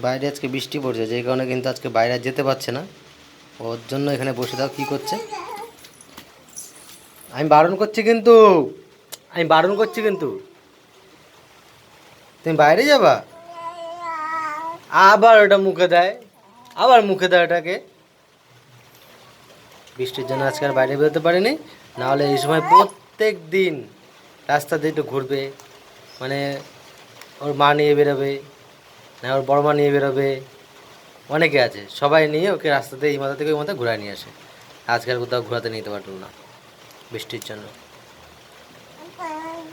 বাইরে আজকে বৃষ্টি পড়ছে, যেই কারণে কিন্তু আজকে বাইরে আর যেতে পারছে না। ওর জন্য এখানে বসে দাও। কি করছে? আমি বারণ করছি কিন্তু, আমি বারণ করছি কিন্তু। তুমি বাইরে যাবা? আবার ওটা মুখে দেয়, আবার মুখে দেয় ওটাকে। বৃষ্টির জন্য আজকে আর বাইরে বেরোতে পারিনি, নাহলে এই সময় প্রত্যেক দিন রাস্তা দিয়ে একটু ঘুরবে, মানে ওর মা নিয়ে বেরোবে, না ওর বড় মা নিয়ে বেরোবে, অনেকে আছে, সবাই নিয়ে ওকে রাস্তাতে এই মাথা থেকে ওই মাথা ঘুরায় নিয়ে আসে। আজকে আর কোথাও ঘোরাতে নিতে পারল না বৃষ্টির জন্য।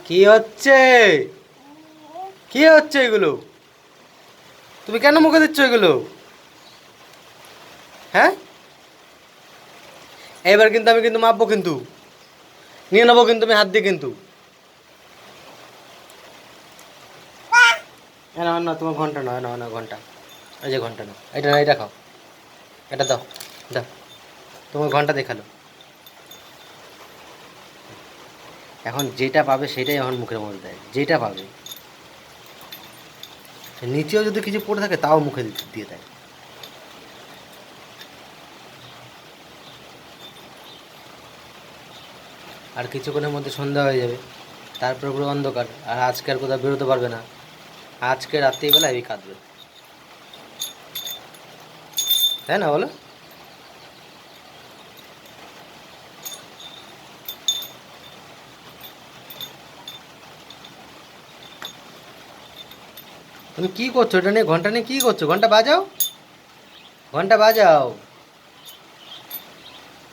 কি হচ্ছে? কি হচ্ছে এগুলো? তুমি কেন মুখে দিচ্ছ এগুলো? হ্যাঁ, এবার কিন্তু আমি কিন্তু মাপবো, কিন্তু নিয়ে নেবো কিন্তু আমি হাত দিয়ে কিন্তু। না না, তোমার ঘন্টা নয়, না না ঘন্টা, এই যে ঘন্টা না, এটা না, এটা খাও, এটা দাও, দাও। তোমার ঘন্টা দেখালো। এখন যেটা পাবে সেটাই এখন মুখের মধ্যে দেয়, যেটা পাবে। নিচেও যদি কিছু পড়ে থাকে তাও মুখে দিয়ে দেয়। আর কিছুক্ষণের মধ্যে সন্ধ্যা হয়ে যাবে, তারপরে পুরো অন্ধকার, আর আজকে আর কোথাও বেরোতে পারবে না। আজকে রাত্রিবেলা এই কাঁদবে, তাই না বলো? তুমি কি করছো? এটা নিয়ে, ঘন্টা নিয়ে কি করছো? ঘন্টা বাজাও, ঘন্টা বাজাও।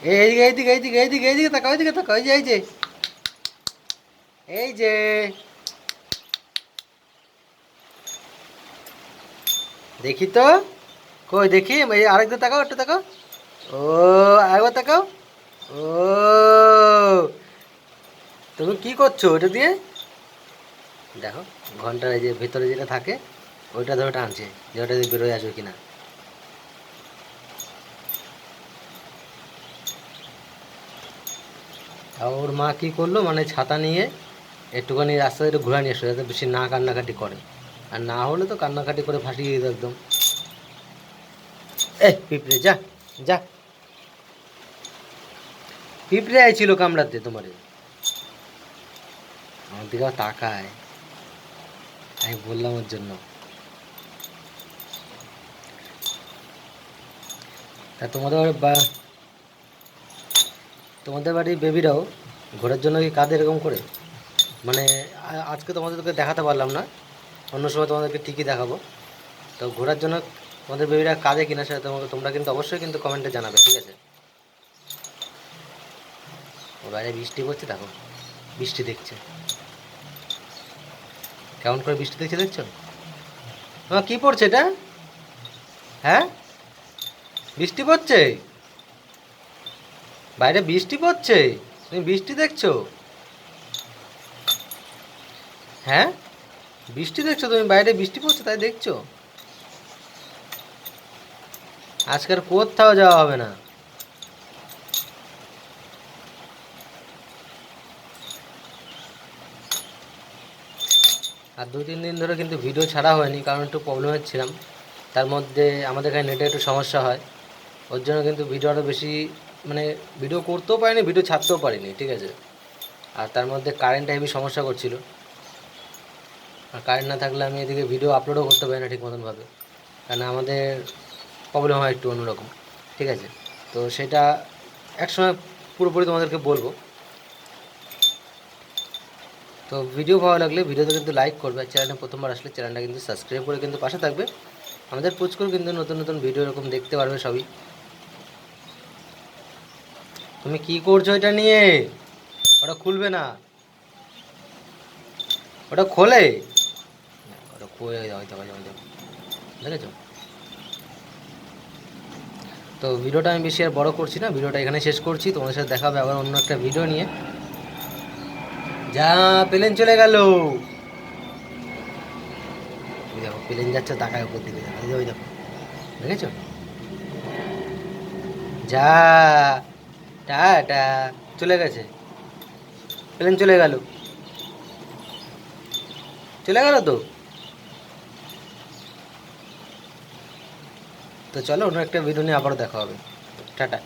এইদিকে এইদিকে এইদিকে এইদিকে এইদিকে তাকাও, এইদিকে তাকাও, এই যে এই যে এই যে, দেখি তো, কই দেখি, এই আরেকবার তাকাও, একটু তাকাও। ও, আরেকবার তাকাও। ও, তুমি কি করছো ওটা দিয়ে? দেখো, ঘন্টার এই যে ভেতরে যেটা থাকে ওইটা ধরে টানছে, যে ওটা দিয়ে বেরোয় আসবে কিনা। আর ওর মা কী করলো, মানে ছাতা নিয়ে একটুখানি রাস্তায় একটু ঘোরা নিয়ে এসো, যাতে বেশি না কান্নাকাটি করে। আর না হলে তো কান্নাকাটি করে ফাঁসিয়ে দিত একদম। পিঁপড়ে যা, যা। পিঁপড়ে আইছিল কামড়াতে তোমার। আমার দিকে তাকায়, আমি বললাম ওর জন্য। তা তোমাদের বাড়ির বেবিরাও ঘোরার জন্য কি কাঁদে এরকম করে? মানে আজকে তোমাদেরকে দেখাতে পারলাম না, অন্য সময় তোমাদেরকে ঠিকই দেখাবো। তো ঘোরার জন্য তোমাদের বেবিরা কাঁদে কিনা সেটা তোমরা কিন্তু অবশ্যই কিন্তু কমেন্টে জানাবে, ঠিক আছে? ও বাইরে বৃষ্টি পড়ছে, দেখো বৃষ্টি দেখছে কেমন করে, বৃষ্টি দেখছে, দেখছো? তোমার কী পড়ছে এটা? হ্যাঁ, বৃষ্টি পড়ছে, বাইরে বৃষ্টি পড়ছে, তুমি বৃষ্টি দেখছো? হ্যাঁ, বৃষ্টি দেখছো তুমি? বাইরে বৃষ্টি পড়ছে তাই দেখছো? আজকের কোথাও যাওয়া হবে না। আর 2-3 দিন ধরে কিন্তু ভিডিও ছাড়া হয়নি, কারণ একটু প্রবলেম হচ্ছিলাম। তার মধ্যে আমাদের এখানে নেটে একটু সমস্যা হয়, ওর জন্য কিন্তু ভিডিও আরও বেশি, মানে ভিডিও করতেও পারিনি, ভিডিও ছাড়তেও পারিনি, ঠিক আছে? আর তার মধ্যে কারেন্টটা হেভি সমস্যা করছিল, আর কারেন্ট না থাকলে আমি এদিকে ভিডিও আপলোডও করতে পারি না ঠিক মতনভাবে, কারণ আমাদের প্রবলেম হয় একটু অন্যরকম, ঠিক আছে? তো সেটা একসময় পুরোপুরি তোমাদেরকে বলবো। তো ভিডিও ভালো লাগলে ভিডিওতে কিন্তু লাইক করবে, আর চ্যানেলে প্রথমবার আসলে চ্যানেলটা কিন্তু সাবস্ক্রাইব করে কিন্তু পাশে থাকবে। আমাদের পুচকুর কিন্তু নতুন নতুন ভিডিও এরকম দেখতে পারবে সবই। তুমি কি করছো এটা নিয়ে? ওটা খুলবে না, ওটা খোলে, ওটা খুলে হয়তো দেখেছো? তো ভিডিওটা আমি বেশি আর বড় করছি না, ভিডিওটা এখানে শেষ করছি। তোমাদের সাথে দেখা হবে আবার অন্য একটা ভিডিও নিয়ে। যা, প্লেন চলে গেল। দেখো প্লেন যাচ্ছে, তাকায় উপর দিকে, ওই দেখো, দেখেছো? যা, টাটা, চলে গেছে, প্লেন চলে গেল, চলে গেল তো। তো চলো অন্য একটা ভিডিও নিয়ে আবারও দেখা হবে। টাটা।